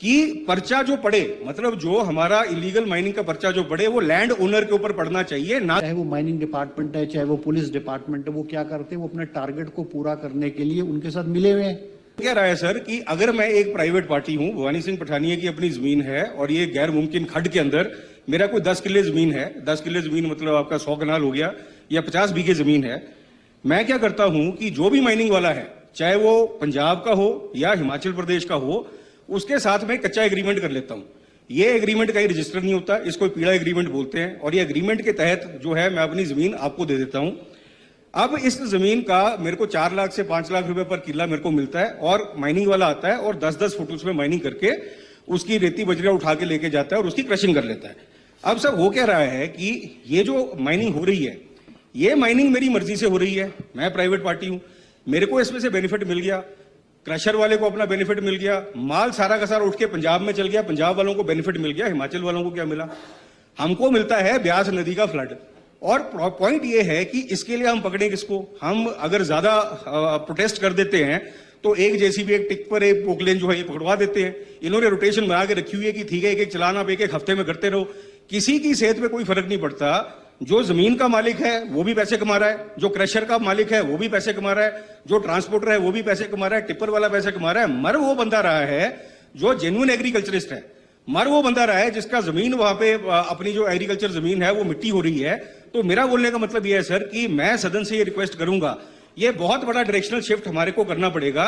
कि पर्चा जो पड़े, मतलब जो हमारा इलीगल माइनिंग का पर्चा जो पड़े वो लैंड ओनर के ऊपर पड़ना चाहिए ना। चाहे वो माइनिंग डिपार्टमेंट है, चाहे वो पुलिस डिपार्टमेंट है, वो क्या करते हैं, वो अपने टारगेट को पूरा करने के लिए उनके साथ मिले हुए हैं। कह रहा है सर कि अगर मैं एक प्राइवेट पार्टी हूं, भवानी सिंह पठानिया की अपनी जमीन है और ये गैर मुमकिन खड्ड के अंदर मेरा कोई 10 किले जमीन है, 10 किले जमीन मतलब आपका 100 कनाल हो गया या 50 बीघे जमीन है। मैं क्या करता हूं कि जो भी माइनिंग वाला है, चाहे वो पंजाब का हो या हिमाचल प्रदेश का हो, उसके साथ में कच्चा एग्रीमेंट कर लेता हूं। ये एग्रीमेंट कहीं रजिस्टर नहीं होता, इसको पीला एग्रीमेंट बोलते हैं, और ये एग्रीमेंट के तहत जो है मैं अपनी जमीन आपको दे देता हूं। अब इस जमीन का मेरे को 4 लाख से 5 लाख रुपए पर किला मेरे को मिलता है, और माइनिंग वाला आता है और 10-10 फुट उसमें माइनिंग करके उसकी रेती बजरिया उठा के लेके जाता है और उसकी क्रशिंग कर लेता है। अब सर वो कह रहा है कि ये जो माइनिंग हो रही है, ये माइनिंग मेरी मर्जी से हो रही है, मैं प्राइवेट पार्टी हूं, मेरे को इसमें से बेनिफिट मिल गया, क्रशर वाले को अपना बेनिफिट मिल गया, माल सारा का सारा उठ के पंजाब में चल गया, पंजाब वालों को बेनिफिट मिल गया, हिमाचल वालों को क्या मिला? हमको मिलता है ब्यास नदी का फ्लड। और पॉइंट ये है कि इसके लिए हम पकड़े किसको? हम अगर ज्यादा प्रोटेस्ट कर देते हैं तो एक जेसीबी, एक टिप्पर, एक पोकलेन जो है ये पकड़वा देते हैं। इन्होंने रोटेशन बना के रखी हुई है कि ठीक है, एक चलान आप एक हफ्ते में करते रहो, किसी की सेहत पे कोई फर्क नहीं पड़ता। जो जमीन का मालिक है वो भी पैसे कमा रहा है, जो क्रशर का मालिक है वो भी पैसे कमा रहा है, जो ट्रांसपोर्टर है वो भी पैसे कमा रहा है, टिप्पर वाला पैसे कमा रहा है। मर वो बंदा रहा है जो जेन्युइन एग्रीकल्चरिस्ट है, मर वो बंदा रहा है जिसका जमीन वहां पे अपनी जो एग्रीकल्चर जमीन है वो मिट्टी हो रही है। तो मेरा बोलने का मतलब यह है सर कि मैं सदन से ये रिक्वेस्ट करूंगा, ये बहुत बड़ा डायरेक्शनल शिफ्ट हमारे को करना पड़ेगा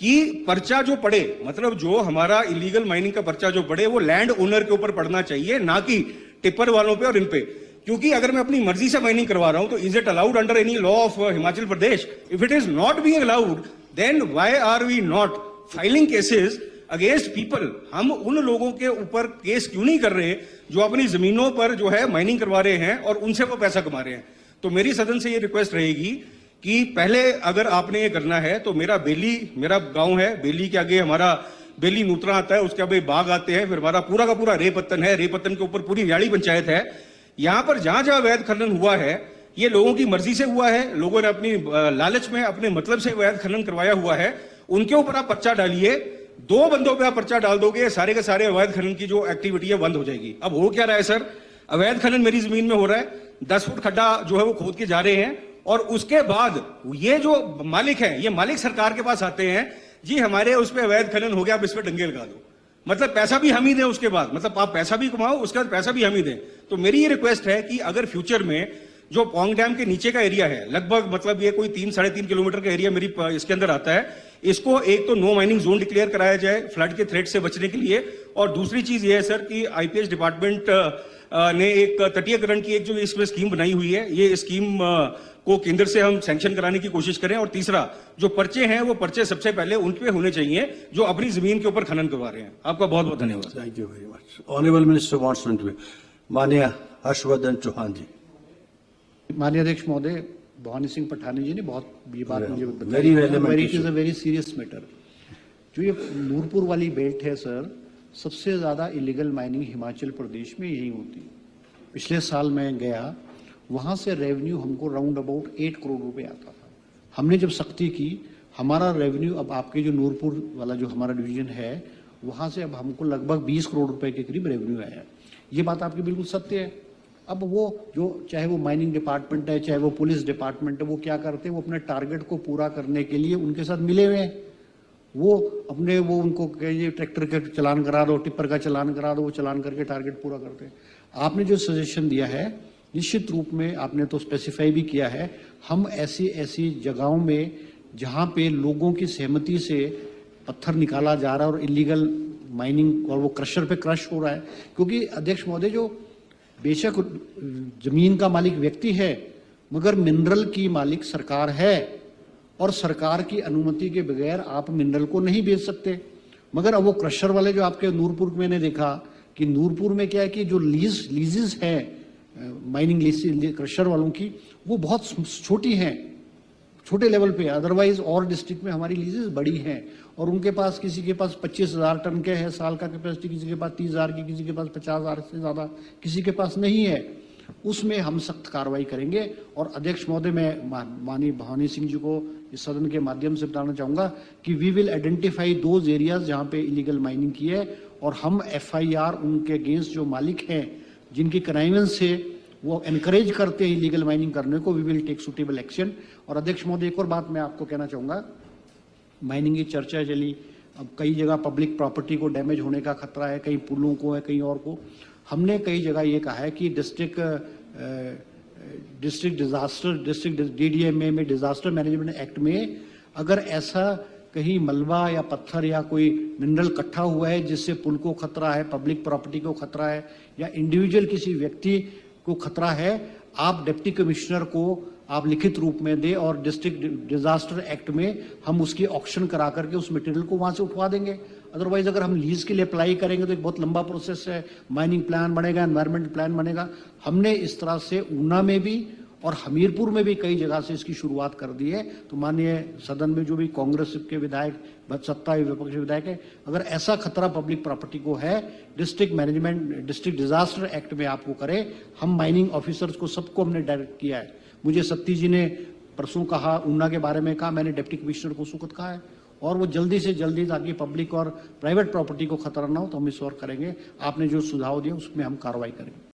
कि पर्चा जो पड़े, मतलब जो हमारा इलीगल माइनिंग का पर्चा जो पड़े वो लैंड ओनर के ऊपर पड़ना चाहिए, ना कि टिप्पर वालों पे और इन पे। क्योंकि अगर मैं अपनी मर्जी से माइनिंग करवा रहा हूं तो is it allowed under any law of Himachal Pradesh? If it is not being allowed, then why are we not filing cases against people? हम उन लोगों के ऊपर केस क्यों नहीं कर रहे जो अपनी जमीनों पर जो है माइनिंग करवा रहे हैं और उनसे वो पैसा कमा रहे हैं? तो मेरी सदन से ये रिक्वेस्ट रहेगी कि पहले अगर आपने ये करना है तो मेरा बेली, मेरा गांव है, बेली के आगे हमारा बेली नूतरा आता है, उसके आगे बाग आते हैं, फिर हमारा पूरा का पूरा रेपत्तन है, रेपत्तन के ऊपर पूरी याड़ी पंचायत है। यहां पर जहां जहां अवैध खनन हुआ है ये लोगों की मर्जी से हुआ है, लोगों ने अपनी लालच में अपने मतलब से अवैध खनन करवाया हुआ है। उनके ऊपर आप पर्चा डालिए, 2 बंदों पे आप पर्चा डाल दोगे, सारे के सारे अवैध खनन की जो एक्टिविटी है बंद हो जाएगी। अब हो क्या रहा है सर? अवैध खनन मेरी जमीन में हो रहा है, 10 फुट खड्डा जो है वो खोद के जा रहे हैं, और उसके बाद ये जो मालिक है, ये मालिक सरकार के पास आते हैं, जी हमारे उस पर अवैध खनन हो गया, आप इस पर डंगे लगा दो। मतलब पैसा भी हम ही दें, उसके बाद मतलब आप पैसा भी कमाओ, उसके बाद पैसा भी हम ही दें। तो मेरी ये रिक्वेस्ट है कि अगर फ्यूचर में जो पोंग डैम के नीचे का एरिया है, लगभग मतलब ये कोई 3-3.5 किलोमीटर का एरिया मेरी इसके अंदर आता है, इसको एक तो नो माइनिंग जोन डिक्लेयर कराया जाए फ्लड के थ्रेट से बचने के लिए। और दूसरी चीज ये है सर कि आईपीएच डिपार्टमेंट ने एक तटीयकरण की एक जो इसमें स्कीम बनाई हुई है, ये स्कीम को केंद्र से हम सैंक्शन कराने की कोशिश करें। और तीसरा, जो पर्चे हैं वो पर्चे सबसे पहले उन पे होने चाहिए जो अपनी जमीन के ऊपर खनन करवा रहे हैं। आपका बहुत बहुत धन्यवाद। Thank you very much. Honourable minister wants to interview. माननीय हर्षवर्धन चौहान जी। माननीय अध्यक्ष महोदय, भवानी सिंह पठानी जी ने बहुत ये बात मुझे Very relevant it is a very serious matter. जो ये नूरपुर वाली बेल्ट है सर, सबसे ज्यादा इलीगल माइनिंग हिमाचल प्रदेश में यही होती है। पिछले साल मैं गया, वहां से रेवेन्यू हमको राउंड अबाउट 8 करोड़ रुपए आता था। हमने जब सख्ती की, हमारा रेवेन्यू अब आपके जो नूरपुर वाला जो हमारा डिवीजन है वहां से अब हमको लगभग 20 करोड़ रुपए के करीब रेवेन्यू आया। ये बात आपकी बिल्कुल सत्य है। अब वो जो चाहे वो माइनिंग डिपार्टमेंट है, चाहे वो पुलिस डिपार्टमेंट है, वो क्या करते हैं, वो अपने टारगेट को पूरा करने के लिए उनके साथ मिले हुए हैं। वो अपने वो उनको कहिए ट्रैक्टर का चलान करा दो, टिप्पर का चलान करा दो, वो चलान करके टारगेट पूरा करते हैं। आपने जो सजेशन दिया है, निश्चित रूप में आपने तो स्पेसिफाई भी किया है, हम ऐसी ऐसी जगहों में जहां पे लोगों की सहमति से पत्थर निकाला जा रहा है और इलीगल माइनिंग और वो क्रशर पे क्रश हो रहा है। क्योंकि अध्यक्ष महोदय, जो बेशक जमीन का मालिक व्यक्ति है, मगर मिनरल की मालिक सरकार है, और सरकार की अनुमति के बगैर आप मिनरल को नहीं बेच सकते। मगर अब वो क्रशर वाले जो आपके नूरपुर में मैंने देखा कि नूरपुर में क्या है कि जो लीजेस है माइनिंग लीज क्रशर वालों की, वो बहुत छोटी हैं, छोटे लेवल पे। अदरवाइज और डिस्ट्रिक्ट में हमारी लीजेस बड़ी हैं, और उनके पास किसी के पास 25,000 टन के है साल का कैपेसिटी, किसी के पास 30,000 की, किसी के पास 50,000 से ज्यादा किसी के पास नहीं है। उसमें हम सख्त कार्रवाई करेंगे। और अध्यक्ष महोदय, मैं माननीय भवानी सिंह जी को इस सदन के माध्यम से बताना चाहूंगा कि we will identify those areas जहां पे इलीगल माइनिंग की है, और हम FIR उनके अगेंस्ट जो मालिक हैं जिनकी कनाइवेंस से वो एनकरेज करते हैं इलीगल माइनिंग करने को, we will take suitable action. और अध्यक्ष महोदय, एक और बात मैं आपको कहना चाहूँगा, माइनिंग की चर्चा चली, अब कई जगह पब्लिक प्रॉपर्टी को डैमेज होने का खतरा है, कहीं पुलों को है, कहीं और को। हमने कई जगह ये कहा है कि डिस्ट्रिक्ट DDMA में, डिजास्टर मैनेजमेंट एक्ट में, अगर ऐसा कहीं मलबा या पत्थर या कोई मिनरल इकट्ठा हुआ है जिससे पुल को खतरा है, पब्लिक प्रॉपर्टी को खतरा है, या इंडिविजुअल किसी व्यक्ति को खतरा है, आप डिप्टी कमिश्नर को आप लिखित रूप में दे और डिस्ट्रिक्ट डिजास्टर एक्ट में हम उसकी ऑक्शन करा करके उस मटेरियल को वहां से उठवा देंगे। अदरवाइज अगर हम लीज के लिए अप्लाई करेंगे तो एक बहुत लंबा प्रोसेस है, माइनिंग प्लान बनेगा, एनवायरमेंट प्लान बनेगा। हमने इस तरह से ऊना में भी और हमीरपुर में भी कई जगह से इसकी शुरुआत कर दी है। तो माननीय सदन में जो भी कांग्रेस के विधायक, सत्ता विपक्ष विधायक है, अगर ऐसा खतरा पब्लिक प्रॉपर्टी को है, डिस्ट्रिक्ट डिजास्टर एक्ट में आपको करे। हम माइनिंग ऑफिसर्स को सबको हमने डायरेक्ट किया है। मुझे सत्ती जी ने परसों कहा, ऊना के बारे में कहा, मैंने डिप्टी कमिश्नर को सुखद कहा है, और वो जल्दी से जल्दी, ताकि पब्लिक और प्राइवेट प्रॉपर्टी को खतरा ना हो, तो हम इस और करेंगे। आपने जो सुझाव दिया उसमें हम कार्रवाई करेंगे।